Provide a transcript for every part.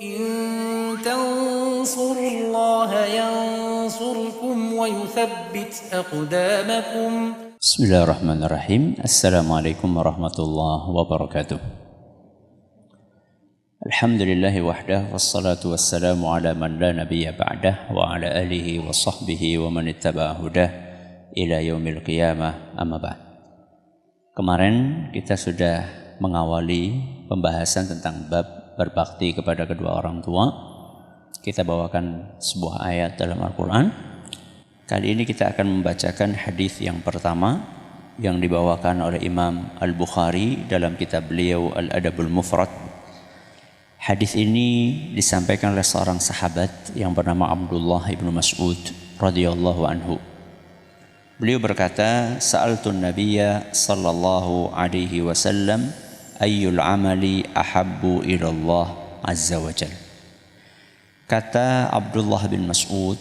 إن تنصروا الله ينصركم ويثبت أقدامكم. Bismillahirrahmanirrahim. Assalamualaikum warahmatullahi wabarakatuh. Alhamdulillahi wahdah wassalatu wassalamu ala man la nabiyya ba'dah wa ala alihi wa sahbihi wa man ittaba'a hudah ila yaumil qiyamah, amma ba'd. Kemarin kita sudah mengawali pembahasan tentang bab berbakti kepada kedua orang tua. Kita bawakan sebuah ayat dalam Al-Quran. Kali ini kita akan membacakan hadis yang pertama yang dibawakan oleh Imam Al-Bukhari dalam kitab beliau Al-Adabul Mufrad. Hadis ini disampaikan oleh seorang sahabat yang bernama Abdullah ibnu Mas'ud radhiyallahu anhu. Beliau berkata, "Sa'altun Nabiyya sallallahu alaihi wasallam ayyul amali ahabbu ilallah azza wa jalla." Kata Abdullah bin Mas'ud,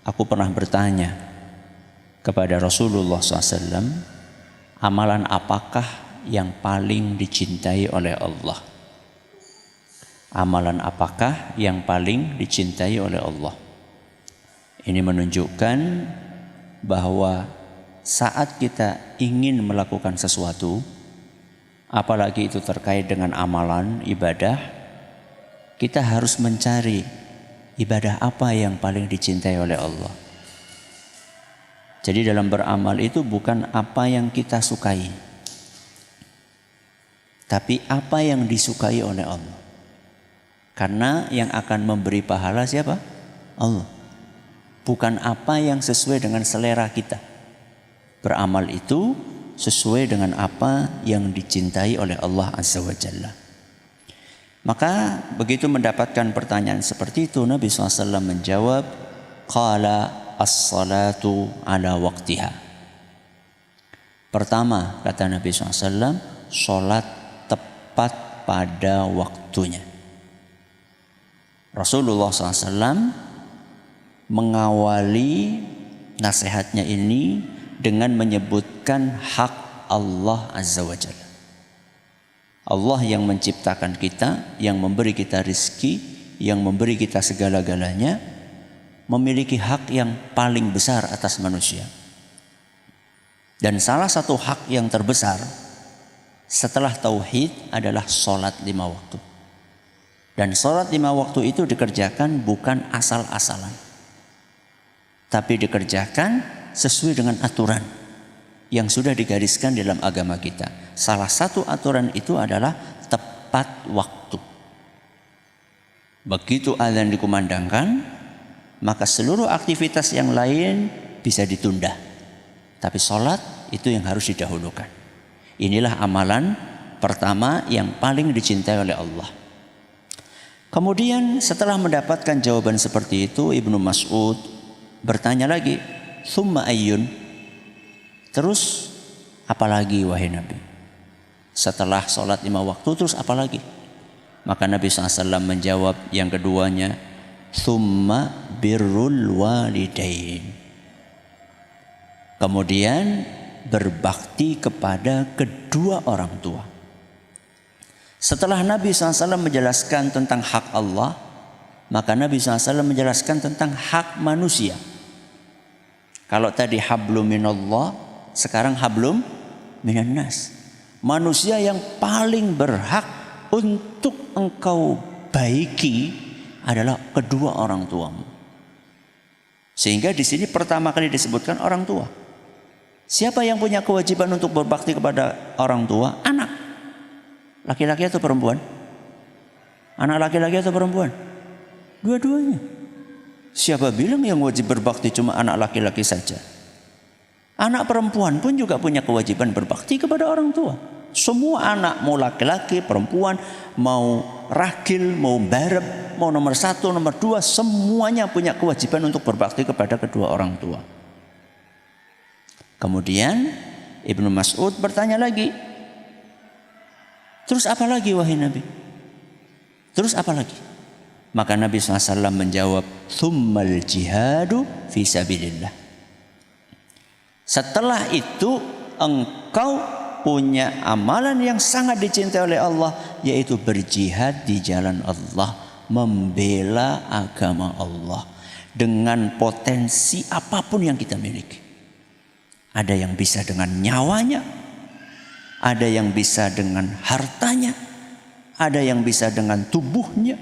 aku pernah bertanya kepada Rasulullah SAW, amalan apakah yang paling dicintai oleh Allah? Amalan apakah yang paling dicintai oleh Allah? Ini menunjukkan bahwa saat kita ingin melakukan sesuatu, apalagi itu terkait dengan amalan, ibadah, kita harus mencari ibadah apa yang paling dicintai oleh Allah. Jadi dalam beramal itu bukan apa yang kita sukai, tapi apa yang disukai oleh Allah. Karena yang akan memberi pahala siapa? Allah. Bukan apa yang sesuai dengan selera kita. Beramal itu sesuai dengan apa yang dicintai oleh Allah Azza wa Jalla. Maka begitu mendapatkan pertanyaan seperti itu, Nabi SAW menjawab, qala as-salatu ala waqtiha. Pertama, kata Nabi SAW, sholat tepat pada waktunya. Rasulullah SAW mengawali nasihatnya ini dengan menyebutkan hak Allah Azza wa Jalla. Allah yang menciptakan kita, yang memberi kita rizki, yang memberi kita segala-galanya, memiliki hak yang paling besar atas manusia. Dan salah satu hak yang terbesar setelah tauhid adalah sholat 5 waktu. Dan sholat 5 waktu itu dikerjakan bukan asal-asalan, tapi dikerjakan sesuai dengan aturan yang sudah digariskan dalam agama kita. Salah satu aturan itu adalah tepat waktu. Begitu azan dikumandangkan, maka seluruh aktivitas yang lain bisa ditunda. Tapi sholat itu yang harus didahulukan. Inilah amalan pertama yang paling dicintai oleh Allah. Kemudian setelah mendapatkan jawaban seperti itu, Ibnu Mas'ud bertanya lagi, "Tsumma ayyun?" Terus apalagi wahai Nabi? Setelah sholat 5 waktu terus apalagi? Maka Nabi SAW menjawab yang keduanya, "Tsumma birrul walidain." Kemudian berbakti kepada kedua orang tua. Setelah Nabi SAW menjelaskan tentang hak Allah, maka Nabi SAW menjelaskan tentang hak manusia. Kalau tadi hablum minallah, sekarang hablum minannas. Manusia yang paling berhak untuk engkau baiki adalah kedua orang tuamu. Sehingga di sini pertama kali disebutkan orang tua. Siapa yang punya kewajiban untuk berbakti kepada orang tua? Anak. Laki-laki atau perempuan? Anak laki-laki atau perempuan? Dua-duanya. Siapa bilang yang wajib berbakti cuma anak laki-laki saja? Anak perempuan pun juga punya kewajiban berbakti kepada orang tua. Semua anak, mau laki-laki, perempuan, mau ragil, mau barep, mau nomor 1, nomor 2, semuanya punya kewajiban untuk berbakti kepada kedua orang tua. Kemudian Ibnu Mas'ud bertanya lagi, terus apa lagi wahai Nabi? Terus apa lagi? Maka Nabi SAW menjawab, "Tsummal jihadu fi sabilillah." Setelah itu engkau punya amalan yang sangat dicintai oleh Allah, yaitu berjihad di jalan Allah membela agama Allah dengan potensi apapun yang kita miliki. Ada yang bisa dengan nyawanya, ada yang bisa dengan hartanya, ada yang bisa dengan tubuhnya,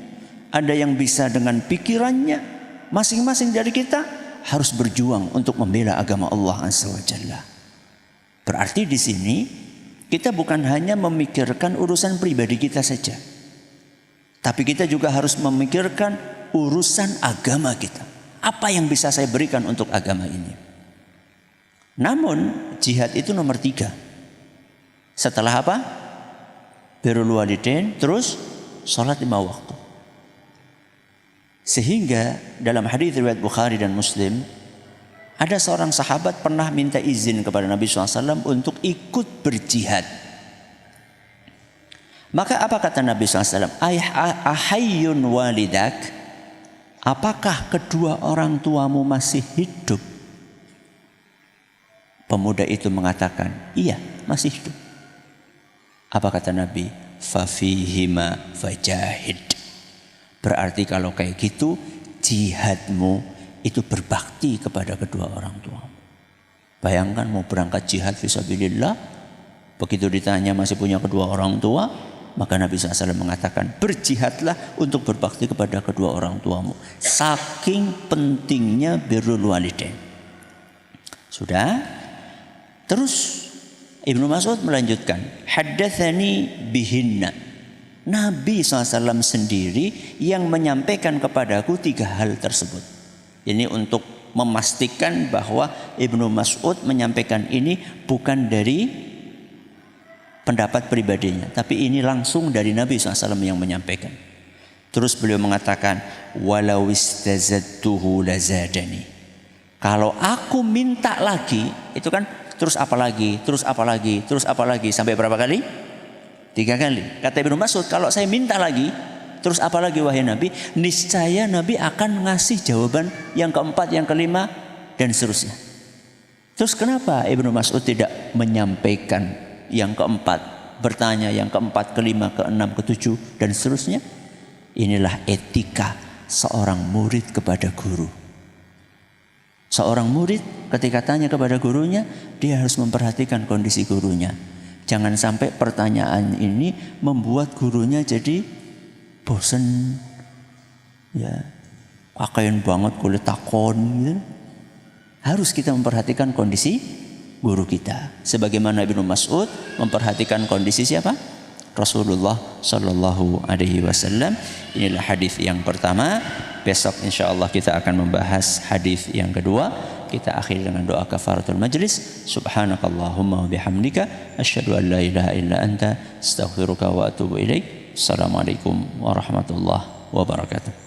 ada yang bisa dengan pikirannya. Masing-masing dari kita harus berjuang untuk membela agama Allah Azza wa Jalla. Berarti di sini kita bukan hanya memikirkan urusan pribadi kita saja, tapi kita juga harus memikirkan urusan agama kita. Apa yang bisa saya berikan untuk agama ini? Namun jihad itu nomor 3. Setelah apa? Birrul walidain, terus sholat 5 waktu. Sehingga dalam hadis riwayat Bukhari dan Muslim, ada seorang sahabat pernah minta izin kepada Nabi SAW untuk ikut berjihad. Maka apa kata Nabi SAW? Ahayyun walidak, apakah kedua orang tuamu masih hidup? Pemuda itu mengatakan, iya, masih hidup. Apa kata Nabi? Fafihima fajahid. Berarti kalau kayak gitu, jihadmu itu berbakti kepada kedua orang tuamu. Bayangkan mau berangkat jihad fisabilillah, begitu ditanya masih punya kedua orang tua, maka Nabi SAW mengatakan, berjihadlah untuk berbakti kepada kedua orang tuamu. Saking pentingnya birrul walidain. Sudah? Terus Ibnu Mas'ud melanjutkan, haddatsani bihinna. Nabi SAW sendiri yang menyampaikan kepadaku 3 hal tersebut. Ini untuk memastikan bahwa Ibnu Mas'ud menyampaikan ini bukan dari pendapat pribadinya, tapi ini langsung dari Nabi SAW yang menyampaikan. Terus beliau mengatakan, walau istazadtuhu lazadani. Kalau aku minta lagi, itu kan terus apa lagi, terus apa lagi, terus apa lagi, sampai berapa kali? 3 kali. Kata Ibnu Mas'ud, kalau saya minta lagi, terus apa lagi wahai Nabi? Niscaya Nabi akan ngasih jawaban yang keempat, yang kelima, dan seterusnya. Terus kenapa Ibnu Mas'ud tidak menyampaikan yang keempat, bertanya yang keempat, kelima, keenam, ketujuh, dan seterusnya? Inilah etika seorang murid kepada guru. Seorang murid ketika tanya kepada gurunya, dia harus memperhatikan kondisi gurunya. Jangan sampai pertanyaan ini membuat gurunya jadi bosen. Ya, pakaian banget kulit takon gitu. Harus kita memperhatikan kondisi guru kita. Sebagaimana Ibnu Mas'ud memperhatikan kondisi siapa? Rasulullah Shallallahu Alaihi Wasallam. Inilah hadis yang pertama. Besok insya Allah kita akan membahas hadis yang kedua. Kita akhiri dengan doa kafaratul majlis. Subhanakallahumma wa bihamdika asyhadu an la ilaha illa anta astaghfiruka wa atubu ilaik. Assalamualaikum warahmatullahi wabarakatuh.